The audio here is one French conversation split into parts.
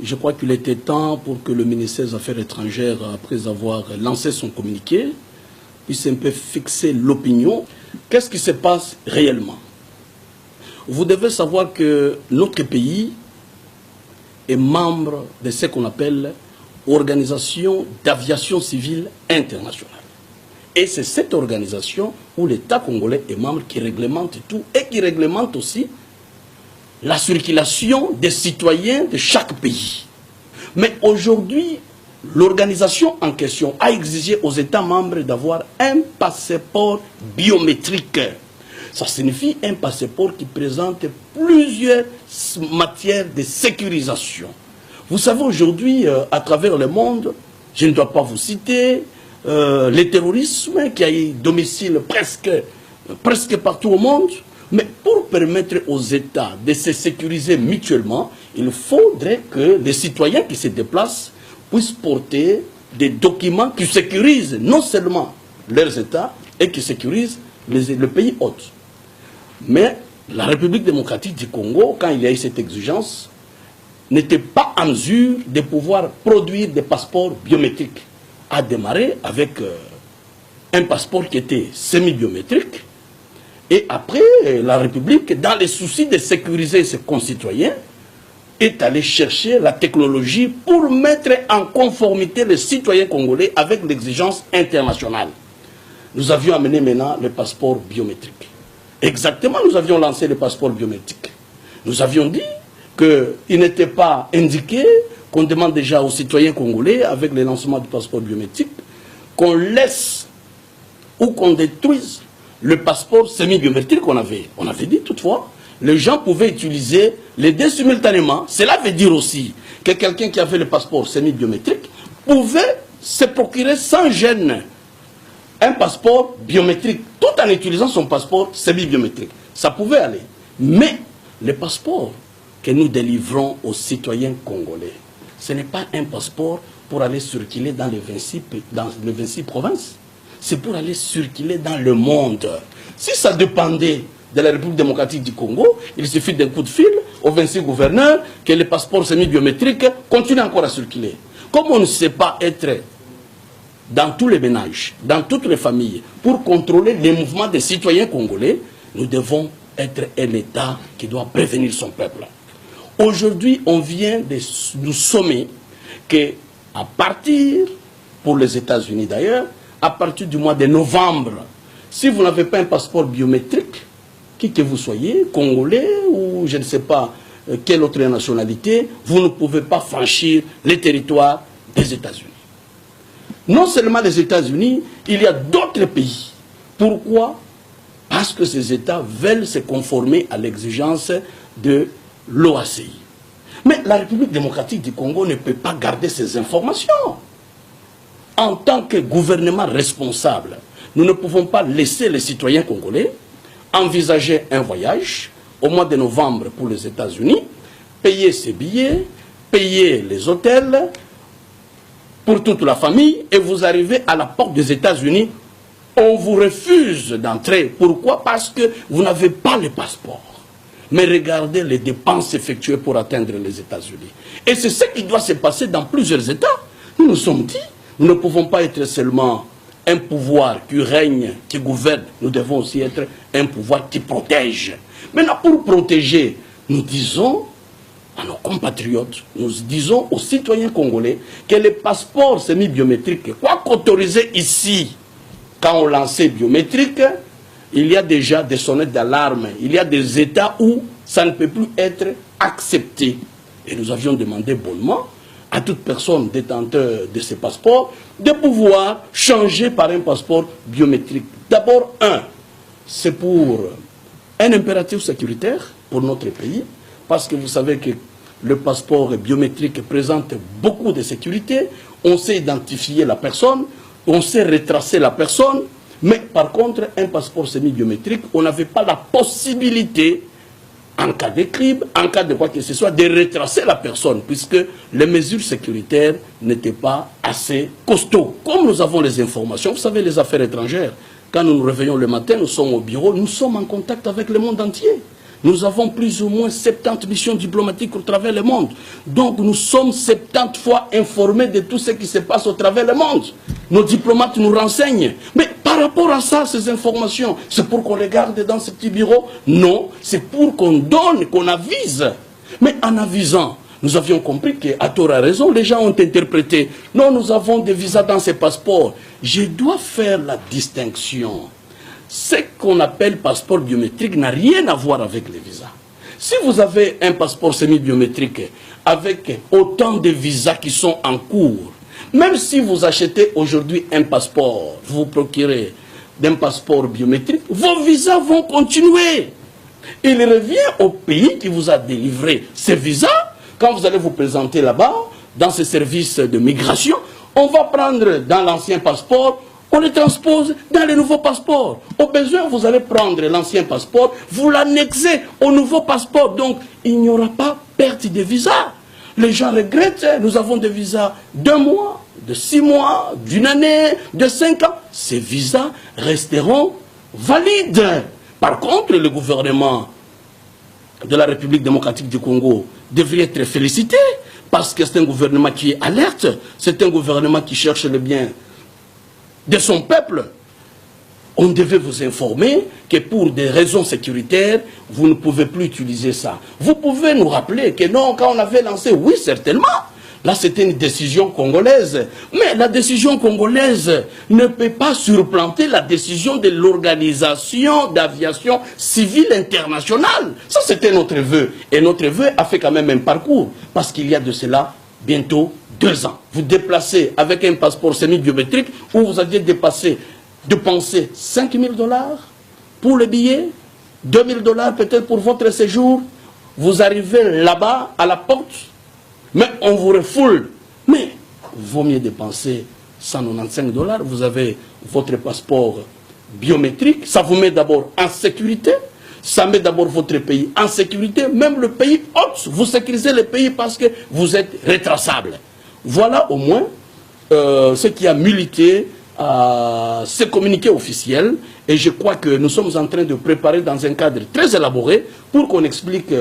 Je crois qu'il était temps pour que le ministère des Affaires étrangères, après avoir lancé son communiqué, puisse un peu fixer l'opinion. Qu'est-ce qui se passe réellement? Vous devez savoir que notre pays est membre de ce qu'on appelle Organisation d'aviation civile internationale. Et c'est cette organisation où l'État congolais est membre qui réglemente tout et qui réglemente aussi la circulation des citoyens de chaque pays. Mais aujourd'hui, l'organisation en question a exigé aux États membres d'avoir un passeport biométrique. Ça signifie un passeport qui présente plusieurs matières de sécurisation. Vous savez, aujourd'hui, à travers le monde, je ne dois pas vous citer, le terrorisme qui a eu domicile presque partout au monde. Mais pour permettre aux États de se sécuriser mutuellement, il faudrait que les citoyens qui se déplacent puissent porter des documents qui sécurisent non seulement leurs États et qui sécurisent le pays hôte. Mais la République démocratique du Congo, quand il y a eu cette exigence, n'était pas en mesure de pouvoir produire des passeports biométriques. A démarré avec un passeport qui était semi-biométrique. Et après, la République, dans les soucis de sécuriser ses concitoyens, est allée chercher la technologie pour mettre en conformité les citoyens congolais avec l'exigence internationale. Nous avions amené maintenant le passeport biométrique. Exactement, nous avions lancé le passeport biométrique. Nous avions dit qu'il n'était pas indiqué qu'on demande déjà aux citoyens congolais, avec le lancement du passeport biométrique, qu'on laisse ou qu'on détruise le passeport semi-biométrique qu'on avait. On avait dit toutefois, les gens pouvaient utiliser les deux simultanément. Cela veut dire aussi que quelqu'un qui avait le passeport semi-biométrique pouvait se procurer sans gêne un passeport biométrique, tout en utilisant son passeport semi-biométrique. Ça pouvait aller. Mais le passeport que nous délivrons aux citoyens congolais, ce n'est pas un passeport pour aller circuler dans les 26 provinces. C'est pour aller circuler dans le monde. Si ça dépendait de la République démocratique du Congo, il suffit d'un coup de fil aux 26 gouverneurs que les passeports semi-biométriques continuent encore à circuler. Comme on ne sait pas être dans tous les ménages, dans toutes les familles, pour contrôler les mouvements des citoyens congolais, nous devons être un État qui doit prévenir son peuple. Aujourd'hui, on vient de nous sommer qu'à partir, pour les États-Unis d'ailleurs, à partir du mois de novembre, si vous n'avez pas un passeport biométrique, qui que vous soyez, congolais ou je ne sais pas quelle autre nationalité, vous ne pouvez pas franchir les territoires des États-Unis. Non seulement les États-Unis, il y a d'autres pays. Pourquoi? Parce que ces États veulent se conformer à l'exigence de l'OACI. Mais la République démocratique du Congo ne peut pas garder ces informations. En tant que gouvernement responsable, nous ne pouvons pas laisser les citoyens congolais envisager un voyage au mois de novembre pour les États-Unis, payer ses billets, payer les hôtels pour toute la famille, et vous arrivez à la porte des États-Unis, on vous refuse d'entrer. Pourquoi? Parce que vous n'avez pas le passeport. Mais regardez les dépenses effectuées pour atteindre les États-Unis. Et c'est ce qui doit se passer dans plusieurs États. Nous nous sommes dit, nous ne pouvons pas être seulement un pouvoir qui règne, qui gouverne. Nous devons aussi être un pouvoir qui protège. Maintenant, pour protéger, nous disons à nos compatriotes, nous disons aux citoyens congolais que les passeports semi-biométriques, quoi qu'autorisés ici, quand on lançait biométrique, il y a déjà des sonnettes d'alarme. Il y a des États où ça ne peut plus être accepté. Et nous avions demandé bonnement à toute personne détenteur de ces passeports de pouvoir changer par un passeport biométrique. D'abord, c'est pour un impératif sécuritaire pour notre pays, parce que vous savez que le passeport biométrique présente beaucoup de sécurité. On sait identifier la personne, on sait retracer la personne, mais par contre, un passeport semi-biométrique, on n'avait pas la possibilité, en cas de crime, en cas de quoi que ce soit, de retracer la personne, puisque les mesures sécuritaires n'étaient pas assez costauds. Comme nous avons les informations, vous savez, les affaires étrangères, quand nous nous réveillons le matin, nous sommes au bureau, nous sommes en contact avec le monde entier. Nous avons plus ou moins 70 missions diplomatiques au travers le monde. Donc nous sommes 70 fois informés de tout ce qui se passe au travers le monde. Nos diplomates nous renseignent. Mais par rapport à ça, ces informations, c'est pour qu'on les garde dans ces petits bureaux? Non, c'est pour qu'on donne, qu'on avise. Mais en avisant, nous avions compris qu'à tort à raison, les gens ont interprété. Non, nous avons des visas dans ces passeports. Je dois faire la distinction. Ce qu'on appelle passeport biométrique n'a rien à voir avec les visas. Si vous avez un passeport semi-biométrique avec autant de visas qui sont en cours, même si vous achetez aujourd'hui un passeport, vous vous procurez d'un passeport biométrique, vos visas vont continuer. Il revient au pays qui vous a délivré ces visas. Quand vous allez vous présenter là-bas, dans ces services de migration, on va prendre dans l'ancien passeport, on les transpose dans les nouveaux passeports. Au besoin, vous allez prendre l'ancien passeport, vous l'annexez au nouveau passeport. Donc, il n'y aura pas perte de visa. Les gens regrettent, nous avons des visas d'1 mois, de 6 mois, d'1 année, de 5 ans. Ces visas resteront valides. Par contre, le gouvernement de la République démocratique du Congo devrait être félicité parce que c'est un gouvernement qui est alerte, c'est un gouvernement qui cherche le bien de son peuple. On devait vous informer que pour des raisons sécuritaires, vous ne pouvez plus utiliser ça. Vous pouvez nous rappeler que non, quand on avait lancé, oui, certainement. Là, c'était une décision congolaise. Mais la décision congolaise ne peut pas surplanter la décision de l'Organisation d'aviation civile internationale. Ça, c'était notre vœu. Et notre vœu a fait quand même un parcours. Parce qu'il y a de cela bientôt 2 ans. Vous déplacez avec un passeport semi-biométrique où vous aviez dépenser 5 000 $ pour le billet, 2 000 $ peut-être pour votre séjour. Vous arrivez là-bas à la porte, mais on vous refoule. Mais vaut mieux dépenser 195 $. Vous avez votre passeport biométrique. Ça vous met d'abord en sécurité. Ça met d'abord votre pays en sécurité. Même le pays hôte, vous sécurisez le pays parce que vous êtes retraçable. Voilà au moins ce qui a milité à ce communiqué officiel. Et je crois que nous sommes en train de préparer dans un cadre très élaboré pour qu'on explique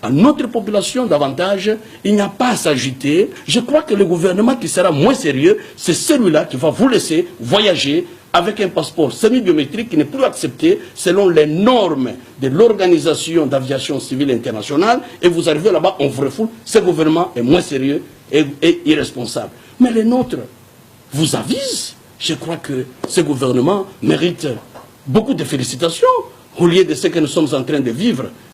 à notre population davantage. Il n'y a pas à s'agiter. Je crois que le gouvernement qui sera moins sérieux, c'est celui-là qui va vous laisser voyager avec un passeport semi-biométrique qui n'est plus accepté selon les normes de l'Organisation d'aviation civile internationale. Et vous arrivez là-bas, on vous refoule. Ce gouvernement est moins sérieux et irresponsable. Mais les nôtres vous avisent. Je crois que ce gouvernement mérite beaucoup de félicitations au lieu de ce que nous sommes en train de vivre.